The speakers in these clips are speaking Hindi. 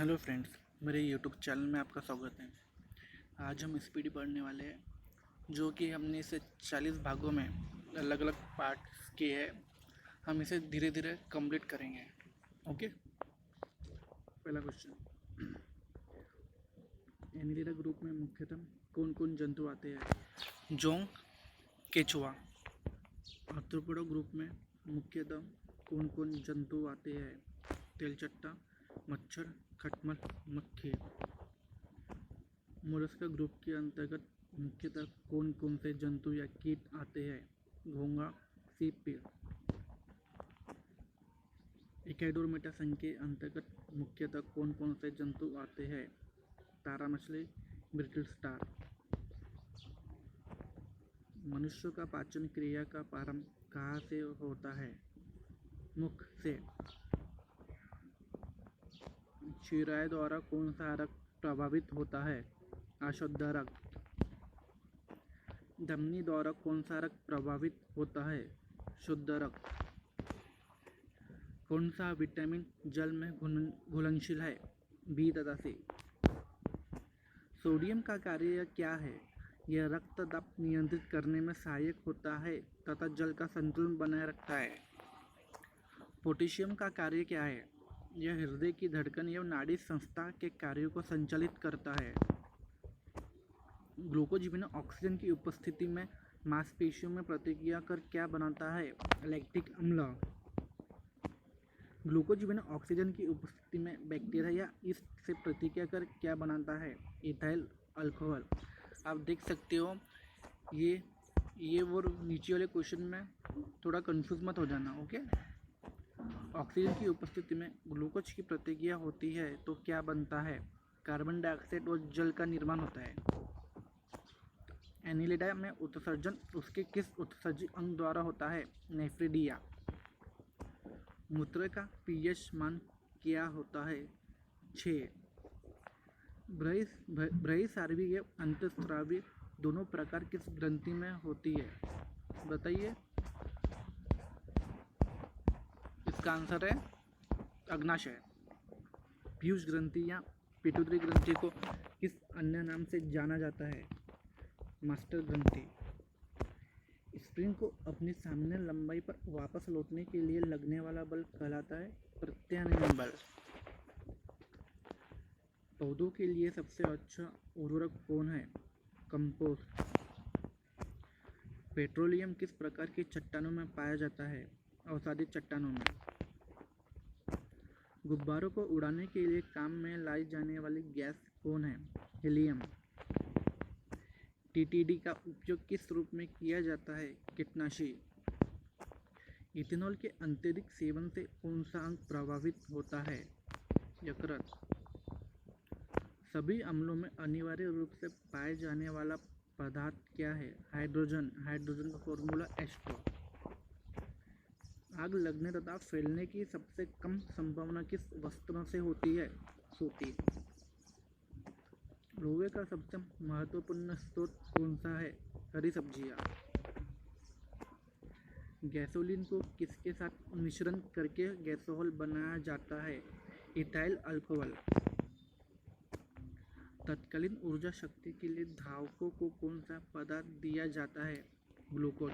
हेलो फ्रेंड्स, मेरे यूट्यूब चैनल में आपका स्वागत है। आज हम स्पीडी पढ़ने वाले हैं, जो कि हमने इसे 40 भागों में अलग अलग पार्ट्स किए हैं। हम इसे धीरे धीरे कंप्लीट करेंगे। ओके, पहला क्वेश्चन। एनिलिडा ग्रुप में मुख्यतः कौन कौन जंतु आते हैं? जोंक, केचुआ। आर्थ्रोपोडा ग्रुप में मुख्यतः कौन कौन जंतु आते हैं? तेलचट्टा, मच्छर, खटमल, मक्खी। मोलस्का ग्रुप के अंतर्गत मुख्यतः कौन कौन से जंतु या कीट आते हैं? घोंघा, सीप। इकैडोर्मिटा संघ के अंतर्गत मुख्यतः कौन कौन से जंतु आते हैं? तारा मछली, ब्रिटल स्टार। मनुष्य का पाचन क्रिया का प्रारंभ कहाँ से होता है? मुख से। क्षीराय द्वारा कौन सा रक्त प्रभावित होता है? अशुद्ध रक्त। धमनी द्वारा कौन सा रक्त प्रभावित होता है? शुद्ध रक्त। कौन सा विटामिन जल में घुलनशील है? बी तथा सी। सोडियम का कार्य क्या है? यह रक्त दाब नियंत्रित करने में सहायक होता है तथा जल का संतुलन बनाए रखता है। पोटेशियम का कार्य क्या है? यह हृदय की धड़कन एवं नाड़ी संस्था के कार्यों को संचालित करता है। ग्लूकोज बिना ऑक्सीजन की उपस्थिति में मांसपेशियों में प्रतिक्रिया कर क्या बनाता है? लैक्टिक अम्ल। ग्लूकोज बिना ऑक्सीजन की उपस्थिति में बैक्टीरिया या यीस्ट से प्रतिक्रिया कर क्या बनाता है? Ethyl alcohol. आप देख सकते हो, ये वो नीचे वाले क्वेश्चन में थोड़ा कंफ्यूज मत हो जाना। ओके, ऑक्सीजन की उपस्थिति में ग्लूकोज की प्रतिक्रिया होती है तो क्या बनता है? कार्बन डाइऑक्साइड और जल का निर्माण होता है। एनिलिडा में उत्सर्जन उसके किस उत्सर्जी अंग द्वारा होता है? नेफ्रिडिया। मूत्र का पीएच मान क्या होता है? 6। बृहस्रावी एवं अंतःस्रावी दोनों प्रकार किस ग्रंथि में होती है? बताइए। इसका आंसर है अग्नाशय। पीयूष ग्रंथि या पिट्यूटरी ग्रंथि को किस अन्य नाम से जाना जाता है? मास्टर ग्रंथि। स्प्रिंग को अपनी सामान्य लंबाई पर वापस लौटने के लिए लगने वाला बल कहलाता है प्रत्यानयन बल। पौधों के लिए सबसे अच्छा उर्वरक कौन है? कंपोस्ट। पेट्रोलियम किस प्रकार की चट्टानों में पाया जाता है? अवसादी चट्टानों में। गुब्बारों को उड़ाने के लिए काम में लाई जाने वाली गैस कौन है? हीलियम। टीटीडी का उपयोग किस रूप में किया जाता है? कीटनाशी। इथेनॉल के अत्यधिक सेवन से कौन सा अंग प्रभावित होता है? यकृत। सभी अम्लों में अनिवार्य रूप से पाए जाने वाला पदार्थ क्या है? हाइड्रोजन। हाइड्रोजन का फॉर्मूला H2। आग लगने तथा फैलने की सबसे कम संभावना किस वस्तु से होती है? सूती। लोहे का सबसे महत्वपूर्ण स्रोत कौन सा है? हरी सब्जियां। गैसोलीन को किसके साथ मिश्रण करके गैसोहॉल बनाया जाता है? Ethyl alcohol. तत्कालीन ऊर्जा शक्ति के लिए धावकों को कौन सा पदार्थ दिया जाता है? ग्लूकोज।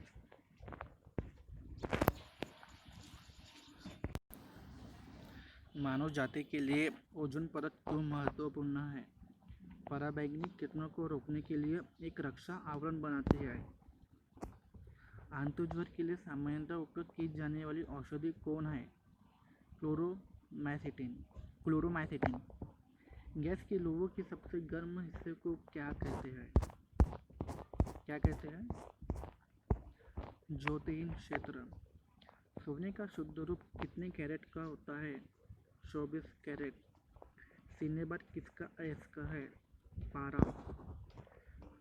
मानव जाति के लिए ओजोन परत क्यों महत्वपूर्ण है? पराबैंगनी किरणों को रोकने के लिए एक रक्षा आवरण बनाती है। आंतुज्वर के लिए सामान्यतः उपयोग की जाने वाली औषधि कौन है? क्लोरोमाइसिटिन। गैस के लोगों के सबसे गर्म हिस्से को क्या कहते हैं? ज्योतिहीन क्षेत्र। सोने का शुद्ध रूप कितने कैरेट का होता है? 24 कैरेट। सीने पर किसका अयस्क है? पारा।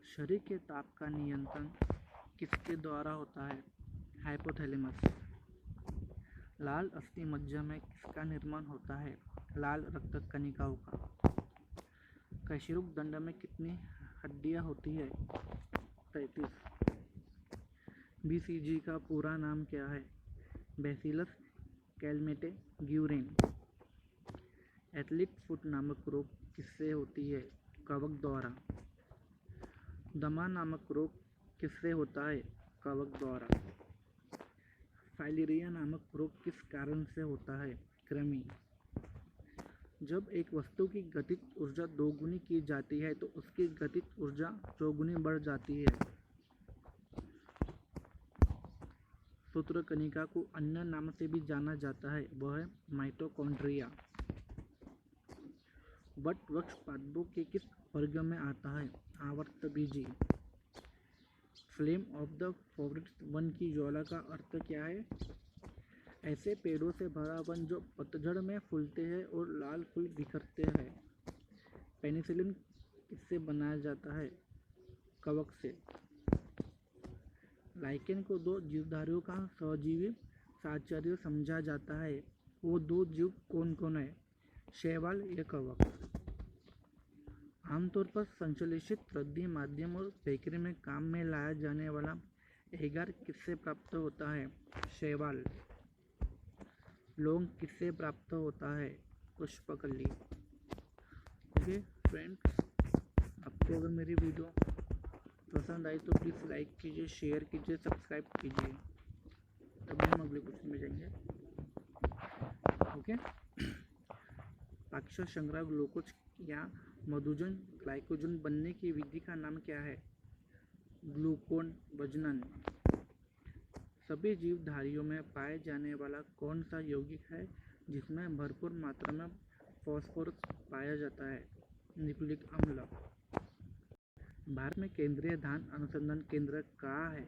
शरीर के ताप का नियंत्रण किसके द्वारा होता है? हाइपोथैलेमस। लाल अस्थि मज्जा में किसका निर्माण होता है? लाल रक्त कणिकाओं का। कशेरुक दंड में कितनी हड्डियां होती है? 33। BCG का पूरा नाम क्या है? Bacillus Calmette Guerin. Athlete foot नामक रोग किससे होती है? कवक द्वारा। दमा नामक रोग किससे होता है? कवक द्वारा। फाइलेरिया नामक रोग किस कारण से होता है? कृमि। जब एक वस्तु की गतिज ऊर्जा दोगुनी की जाती है तो उसकी गतिज ऊर्जा चौगुनी बढ़ जाती है। सूत्रकनिका को अन्य नाम से भी जाना जाता है, वह है माइटोकॉन्ड्रिया। वट वृक्ष पादपों के किस वर्ग में आता है? आवर्तबीजी। फ्लेम ऑफ द फॉरेस्ट वन की ज्वाला का अर्थ क्या है? ऐसे पेड़ों से भरा वन जो पतझड़ में फूलते हैं और लाल फूल बिखरते हैं। पेनिसिलिन किससे बनाया जाता है? कवक से। लाइकेन को दो जीवधारियों का सहजीवी साहचर्य समझा जाता है, वो दो जीव कौन कौन है? शैवाल या कवक। आमतौर पर संश्लेषित रद्दी माध्यम और बेकरी में काम में लाया जाने वाला एगार किससे प्राप्त होता है? शैवाल। लौंग किससे प्राप्त होता है? पुष्पकली। ओके फ्रेंड्स, आपको अगर मेरी वीडियो पसंद आई तो प्लीज़ लाइक कीजिए, शेयर कीजिए, सब्सक्राइब कीजिए। तभी हम अगले क्वेश्चन में जाएंगे। ओके। पाक्ष संग्रह ग्लूकोज या मधुजन ग्लाइकोजन बनने की विधि का नाम क्या है? ग्लूकोन वजनन। सभी जीवधारियों में पाए जाने वाला कौन सा यौगिक है जिसमें भरपूर मात्रा में फास्फोरस पाया जाता है? न्यूक्लिक अम्ल। भारत में केंद्रीय धान अनुसंधान केंद्र कहाँ है?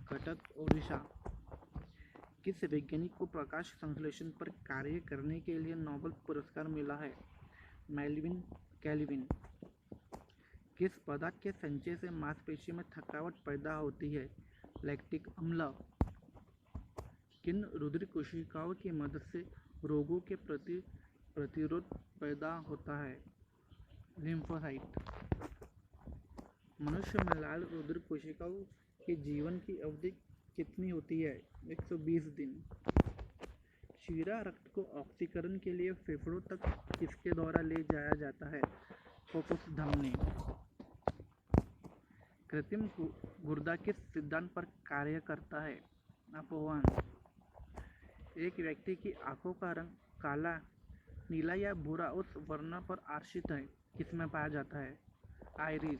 कटक, ओडिशा। किस वैज्ञानिक को प्रकाश संश्लेषण पर कार्य करने के लिए नोबेल पुरस्कार मिला है? Melvin Calvin. किस पदार्थ के संचय से मांसपेशी में थकावट पैदा होती है? लैक्टिक अम्ल। किन रुधिर कोशिकाओं की मदद से रोगों के प्रति प्रतिरोध पैदा होता है? लिम्फोसाइट। मनुष्य में लाल रुधिर कोशिकाओं के जीवन की अवधि कितनी होती है? 120 दिन। शीरा रक्त को ऑक्सीकरण के लिए फेफड़ों तक किसके द्वारा ले जाया जाता है? फुफ्फुस धमनी। कृत्रिम गुर्दा किस सिद्धांत पर कार्य करता है? अपवर्तन। एक व्यक्ति की आंखों का रंग काला, नीला या भूरा उस वर्ण पर आश्रित है, किसमें पाया जाता है? आइरिस,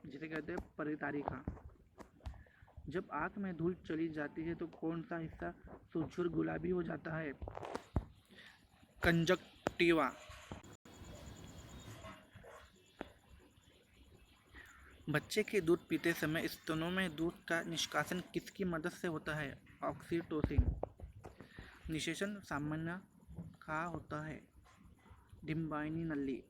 जिसे कहते हैं परितारिका। जब आँख में धूल चली जाती है तो कौन सा हिस्सा सूक्ष्म गुलाबी हो जाता है? कंजक्टिवा। बच्चे के दूध पीते समय स्तनों में दूध का निष्कासन किसकी मदद से होता है? ऑक्सीटोसिन। निषेचन सामान्य कहाँ होता है? डिम्बाइनी नली।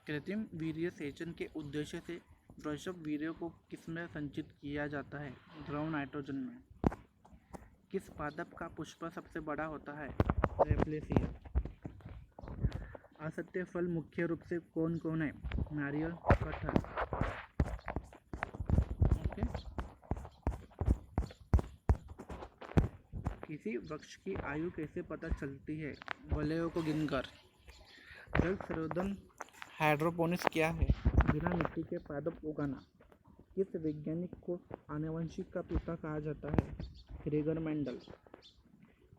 कृत्रिम वीर्य सेचन के उद्देश्य से वृषभ वीर्य को किसमें संचित किया जाता है? द्रव नाइट्रोजन में। किस पादप का पुष्प सबसे बड़ा होता है? रेप्लेसिया। असत्य फल मुख्य रूप से कौन कौन है? नारियल, कटहल। ओके। किसी वृक्ष की आयु कैसे पता चलती है? वलयों को गिनकर। जल संरोधन हाइड्रोपोनिक्स क्या है? बिना मिट्टी के पादप उगाना। किस वैज्ञानिक को आनुवंशिक का पिता कहा जाता है? Gregor Mendel.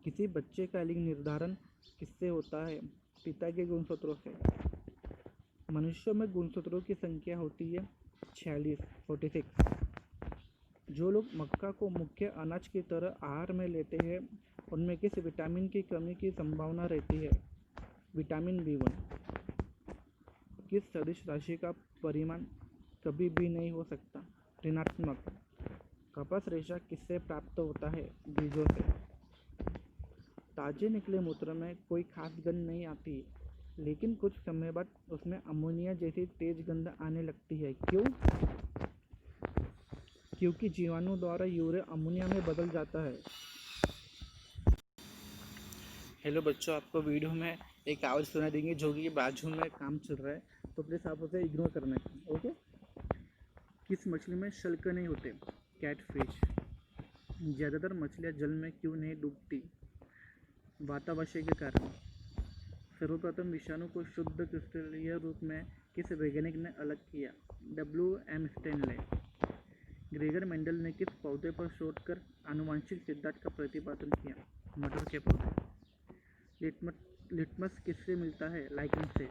किसी बच्चे का लिंग निर्धारण किससे होता है? पिता के गुणसूत्रों से। मनुष्य में गुणसूत्रों की संख्या होती है 46। जो लोग मक्का को मुख्य अनाज की तरह आहार में लेते हैं उनमें किस विटामिन की कमी की संभावना रहती है? Vitamin B1। किस सदिश राशि का परिमाण कभी भी नहीं हो सकता? ऋणात्मक। कपास रेशा किससे प्राप्त होता है? बीजों से। ताजे निकले मूत्र में कोई खास गंध नहीं आती, लेकिन कुछ समय बाद उसमें अमोनिया जैसी तेज गंध आने लगती है। क्यों? क्योंकि जीवाणु द्वारा यूरिया अमोनिया में बदल जाता है। हेलो बच्चों, आपको वीडियो में एक आवाज़ सुनाई देंगी जो कि बाजू में काम चल रहा है, तो प्लीज़ आप उसे इग्नोर करना है। ओके। किस मछली में शल्क नहीं होते? कैटफिश। ज़्यादातर मछलियाँ जल में क्यों नहीं डूबती? वातावरण के कारण। सर्वप्रथम विषाणु को शुद्ध क्रिस्टलीय रूप में किस वैज्ञानिक ने अलग किया? W.M. स्टैनले। ग्रेगर मेंडल ने किस पौधे पर शोध कर आनुवंशिक सिद्धांत का प्रतिपादन किया? मटर के पौधे। लिटमस किससे मिलता है? लाइकेन से।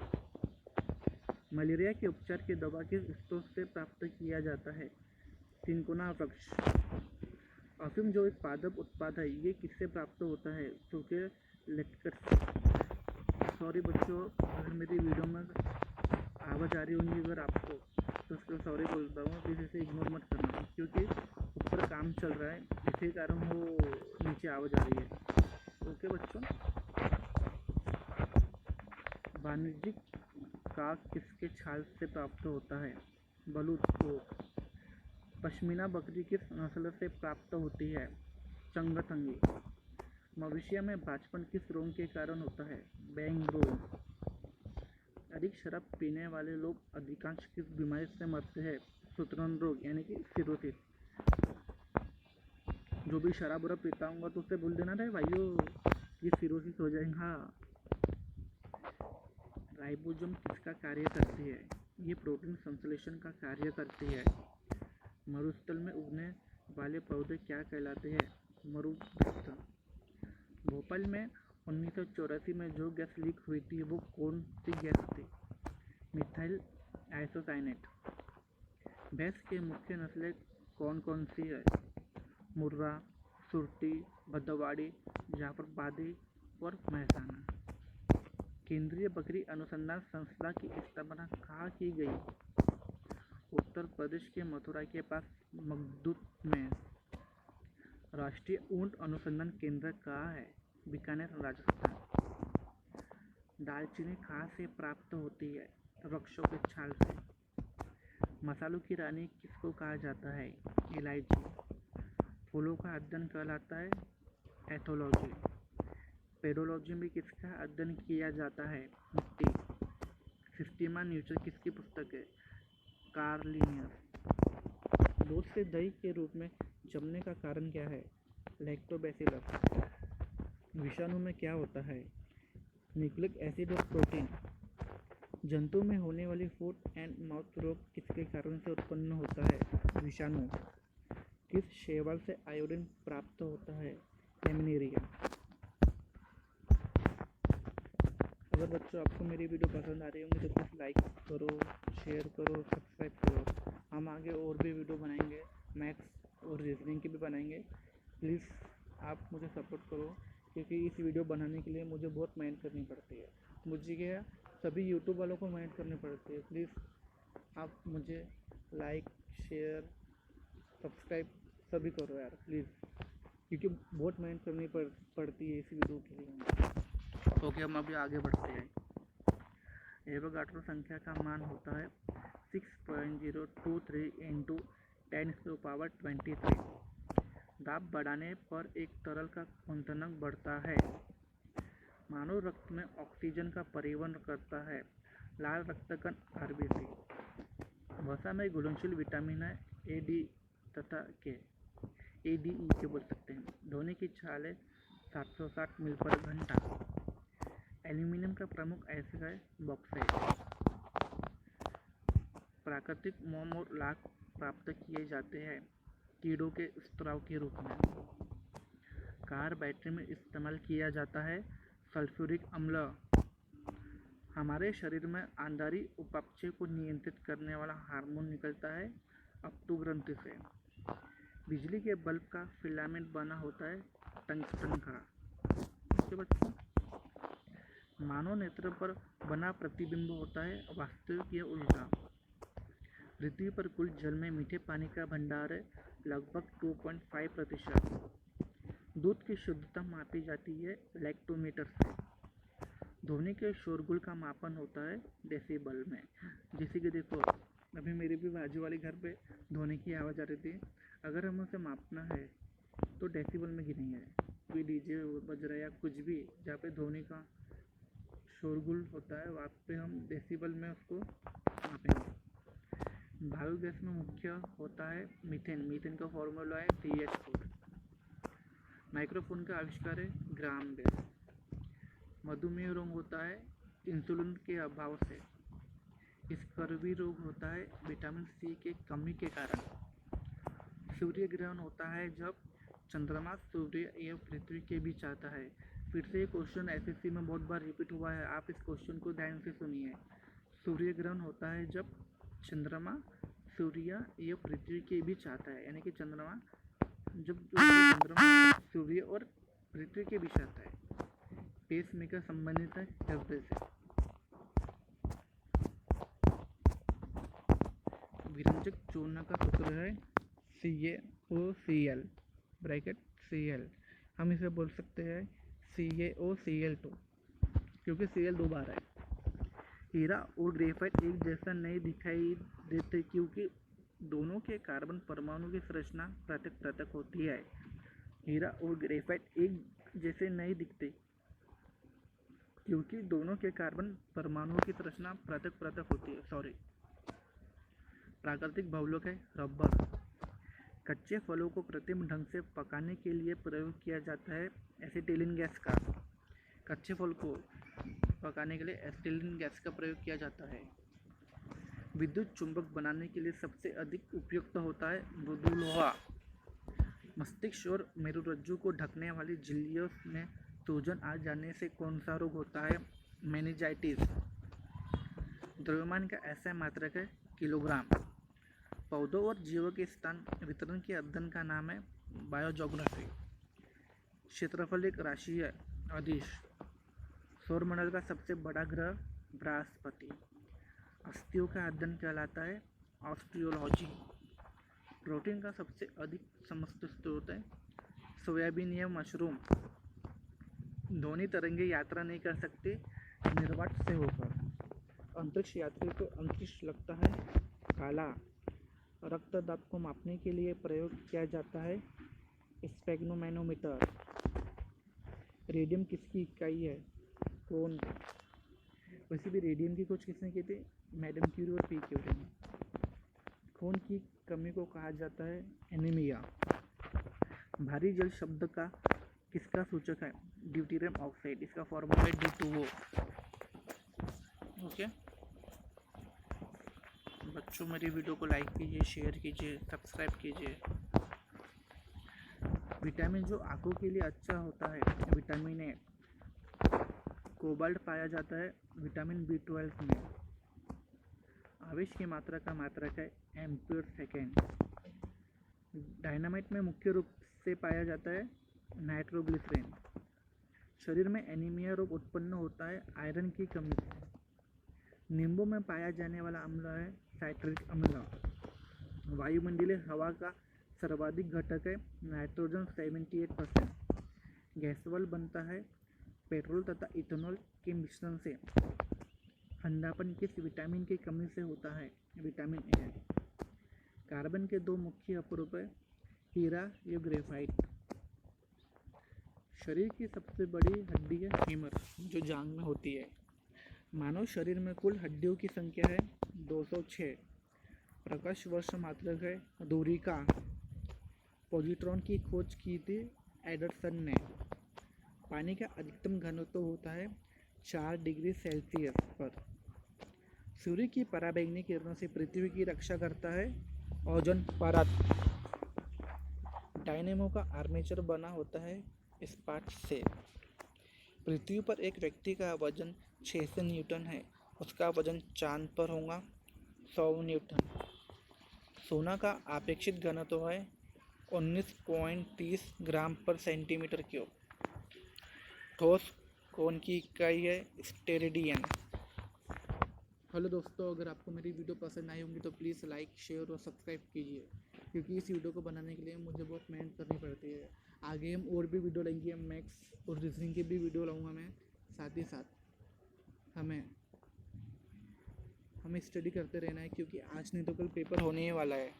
मलेरिया के उपचार की दवा किस स्रोत से प्राप्त किया जाता है? सिनकोना वृक्ष। अफीम जो एक पादप उत्पाद है, ये किससे प्राप्त होता है? सूखे लेटेक्स। सॉरी बच्चों, अगर मेरी वीडियो में आवाज़ आ रही होंगी अगर आपको, तो उसके लिए सॉरी बोलता हूँ। प्लीज़ इसे इग्नोर मत करना, क्योंकि ऊपर काम चल रहा है, इसी कारण वो नीचे आवाज़ आ रही है। ओके बच्चों। वाणिज्यिक काग किसके छाल से प्राप्त होता है? बलूत ओक। पश्मीना बकरी किस नस्ल से प्राप्त होती है? चंगथंगी। मवेशियों में बांझपन किस रोग के कारण होता है? बैंग रोग। अधिक शराब पीने वाले लोग अधिकांश किस बीमारी से मरते हैं? सूत्रण रोग यानी कि सिरोसिस। जो भी शराब वराब पीता हूँगा तो उससे बोल देना रहे भाइयों, ये सिरोसिस हो जाएगा। राइबोसोम किसका कार्य करती है? ये प्रोटीन संश्लेषण का कार्य करती है। मरुस्थल में उगने वाले पौधे क्या कहलाते हैं? मरुभूस्थल। भोपाल में 1984 में जो गैस लीक हुई थी वो कौन सी गैस थी? Methyl isocyanate. भैंस की मुख्य नस्लें कौन कौन सी है? मुर्रा, सुरती, भदरवाड़ी, जाफराबादी और महसाना। केंद्रीय बकरी अनुसंधान संस्था की स्थापना कहाँ की गई? उत्तर प्रदेश के मथुरा के पास मगदूत में। राष्ट्रीय ऊंट अनुसंधान केंद्र कहाँ है? बीकानेर, राजस्थान। दालचीनी कहाँ से प्राप्त होती है? वृक्षों के छाल से। मसालों की रानी किसको कहा जाता है? इलायची। फूलों का अध्ययन कहलाता है एथोलॉजी। पेडोलॉजी में किसका अध्ययन किया जाता है? मिट्टी। सिस्टीमा न्यूचर किसकी पुस्तक है? Karl Linnaeus. दूध से दही के रूप में जमने का कारण क्या है? लैक्टोबैसिलस। विषाणु में क्या होता है? न्यूक्लिक एसिड और प्रोटीन। जंतु में होने वाली फुट एंड माउथ रोग किसके कारण से उत्पन्न होता है? विषाणु। किस शैवाल से आयोडीन प्राप्त होता है? लेमिनेरिया। अगर बच्चों आपको मेरी वीडियो पसंद आ रही होंगी तो प्लीज़ लाइक करो, शेयर करो, सब्सक्राइब करो। हम आगे और भी वीडियो बनाएंगे, मैथ्स और रीजनिंग की भी बनाएंगे। प्लीज़ आप मुझे सपोर्ट करो, क्योंकि इस वीडियो बनाने के लिए मुझे बहुत मेहनत करनी पड़ती है। मुझे क्या, सभी यूट्यूब वालों को मेहनत करनी पड़ती है। प्लीज़ आप मुझे लाइक, शेयर, सब्सक्राइब सभी करो यार प्लीज़, क्योंकि बहुत मेहनत करनी पड़ती है इस वीडियो के लिए। ओके, हम अभी आगे बढ़ते हैं। एवोगाड्रो संख्या का मान होता है 6.023 इंटू 10⁻23। दाब बढ़ाने पर एक तरल का क्वथनांक बढ़ता है। मानव रक्त में ऑक्सीजन का परिवहन करता है लाल रक्तकण RBC। वसा में घुलनशील विटामिन है A, D तथा K, ADE के बोल सकते हैं। ध्वनि की चाल है 760 मील पर घंटा। एल्यूमिनियम का प्रमुख अयस्क है बॉक्साइट। प्राकृतिक मोम और लाख प्राप्त किए जाते हैं कीड़ों के स्त्राव के रूप में। कार बैटरी में इस्तेमाल किया जाता है सल्फ्यूरिक अम्ल। हमारे शरीर में आंतरिक उपापचय को नियंत्रित करने वाला हार्मोन निकलता है अपतु से। बिजली के बल्ब का फिलामेंट बना होता है टंगस्टन का। ओके बच्चों, मानव नेत्र पर बना प्रतिबिंब होता है वास्तविक या उल्टा। पृथ्वी पर कुल जल में मीठे पानी का भंडार है लगभग 2.5%। दूध की शुद्धता मापी जाती है लैक्टोमीटर से। ध्वनि के शोरगुल का मापन होता है डेसिबल में। जैसे कि देखो, अभी मेरे भी बाजू वाले घर पे ध्वनि की आवाज़ आ रही थी। अगर हमें उसे मापना है तो डेसिबल में गिनेंगे। कोई डीजे बज रहा है या कुछ भी जहाँ पे ध्वनि का शोरगुल होता है, वहाँ पे हम डेसिबल में उसको मापेंगे। बायोगैस में मुख्य होता है मीथेन। मीथेन का फॉर्मूला है CH4। माइक्रोफोन का आविष्कार है ग्राहम बेल। मधुमेह रोग होता है इंसुलिन के अभाव से। स्कर्वी रोग होता है विटामिन सी की कमी के कारण। सूर्य ग्रहण होता है जब चंद्रमा सूर्य एवं पृथ्वी के बीच आता है। फिर से ये क्वेश्चन एसएससी में बहुत बार रिपीट हुआ है, आप इस क्वेश्चन को ध्यान से सुनिए। सूर्य ग्रहण होता है जब चंद्रमा सूर्य एवं पृथ्वी के बीच आता है, यानी कि चंद्रमा सूर्य और पृथ्वी के बीच आता है। पेसमेकर संबंधित है हृदय से। विरंजक चूर्ण का सूत्र है CaOCl ब्रैकेट Cl। हम इसे बोल सकते हैं CaOCl2 क्योंकि Cl 2 बार है। हीरा और ग्रेफाइट एक जैसा नहीं दिखाई देते क्योंकि दोनों के कार्बन परमाणु की संरचना पृथक पृथक होती है। हीरा और ग्रेफाइट एक जैसे नहीं दिखते क्योंकि दोनों के कार्बन परमाणुओं की संरचना पृथक पृथक होती है। प्राकृतिक बहुलक है रबर। कच्चे फलों को कृत्रिम ढंग से पकाने के लिए प्रयोग किया जाता है एसिटिलीन गैस का। कच्चे फल को पकाने के लिए एसिटिलीन गैस का प्रयोग किया जाता है। विद्युत चुंबक बनाने के लिए सबसे अधिक उपयुक्त होता है मृदु लोहा। मस्तिष्क और मेरुरज्जु को ढकने वाली झिल्लियों में सूजन आ जाने से कौन सा रोग होता है? मेनिंजाइटिस। द्रव्यमान का ऐसा मात्रक है किलोग्राम। पौधों और जीवों के स्थान वितरण के अध्ययन का नाम है बायोजोग्राफी। क्षेत्रफल एक राशि है अदिश। सौरमंडल का सबसे बड़ा ग्रह बृहस्पति। अस्थियों का अध्ययन कहलाता है ऑस्टियोलॉजी। प्रोटीन का सबसे अधिक समस्त स्रोत है सोयाबीन या मशरूम। ध्वनि तरंगे यात्रा नहीं कर सकते निर्वात से होकर। अंतरिक्ष यात्री को अंतरिक्ष लगता है काला। रक्त दाब को मापने के लिए प्रयोग किया जाता है स्फेग्मोमैनोमीटर। रेडियम किसकी इकाई है? कौन? वैसे भी रेडियम की खोज किसने की थी? मैडम क्यूरी और पी क्यूरी ने। खून की कमी को कहा जाता है एनीमिया। भारी जल शब्द का किसका सूचक है? Deuterium oxide. इसका फॉर्मूला है D2O। ओके बच्चों, मेरी वीडियो को लाइक कीजिए, शेयर कीजिए, सब्सक्राइब कीजिए। विटामिन जो आंखों के लिए अच्छा होता है विटामिन ए। कोबाल्ट पाया जाता है विटामिन B12 में। आवेश की मात्रा का मात्रक है एम्पीयर सेकेंड। डायनामाइट में मुख्य रूप से पाया जाता है नाइट्रोग्लिसरीन। शरीर में एनीमिया रोग उत्पन्न होता है आयरन की कमी से। नींबू में पाया जाने वाला अम्ल है साइट्रिक अम्ल। वायुमंडलीय हवा का सर्वाधिक घटक है नाइट्रोजन 78%। गैसोल बनता है पेट्रोल तथा इथेनॉल के मिश्रण से। अंधापन किस विटामिन की कमी से होता है? Vitamin A. कार्बन के दो मुख्य अपरूप है हीरा या ग्रेफाइट। शरीर की सबसे बड़ी हड्डी है फीमर जो जांघ में होती है। मानव शरीर में कुल हड्डियों की संख्या है 206। प्रकाश वर्ष मात्रक है दूरी का। पॉजिट्रॉन की खोज की थी एडरसन ने। पानी का अधिकतम घनत्व होता है 4 डिग्री सेल्सियस पर। सूर्य की पराबैंगनी किरणों से पृथ्वी की रक्षा करता है ओजोन परत। डायनेमो का आर्मेचर बना होता है इस्पात से। पृथ्वी पर एक व्यक्ति का वजन 600 न्यूटन है, उसका वजन चांद पर होगा 100 न्यूटन। सोना का अपेक्षित घनत्व है 19.30 ग्राम पर सेंटीमीटर क्यूब। ठोस कोण की इकाई है स्टेरेडियन। हेलो दोस्तों, अगर आपको मेरी वीडियो पसंद आई होंगी तो प्लीज़ लाइक, शेयर और सब्सक्राइब कीजिए, क्योंकि इस वीडियो को बनाने के लिए मुझे बहुत मेहनत करनी पड़ती है। आगे हम और भी वीडियो लेंगे, मैथ्स और रीजनिंग की भी वीडियो लाऊंगा मैं। साथ ही साथ हमें स्टडी करते रहना है, क्योंकि आज नहीं तो कल पेपर होने ही वाला है।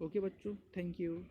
ओके बच्चों, थैंक यू।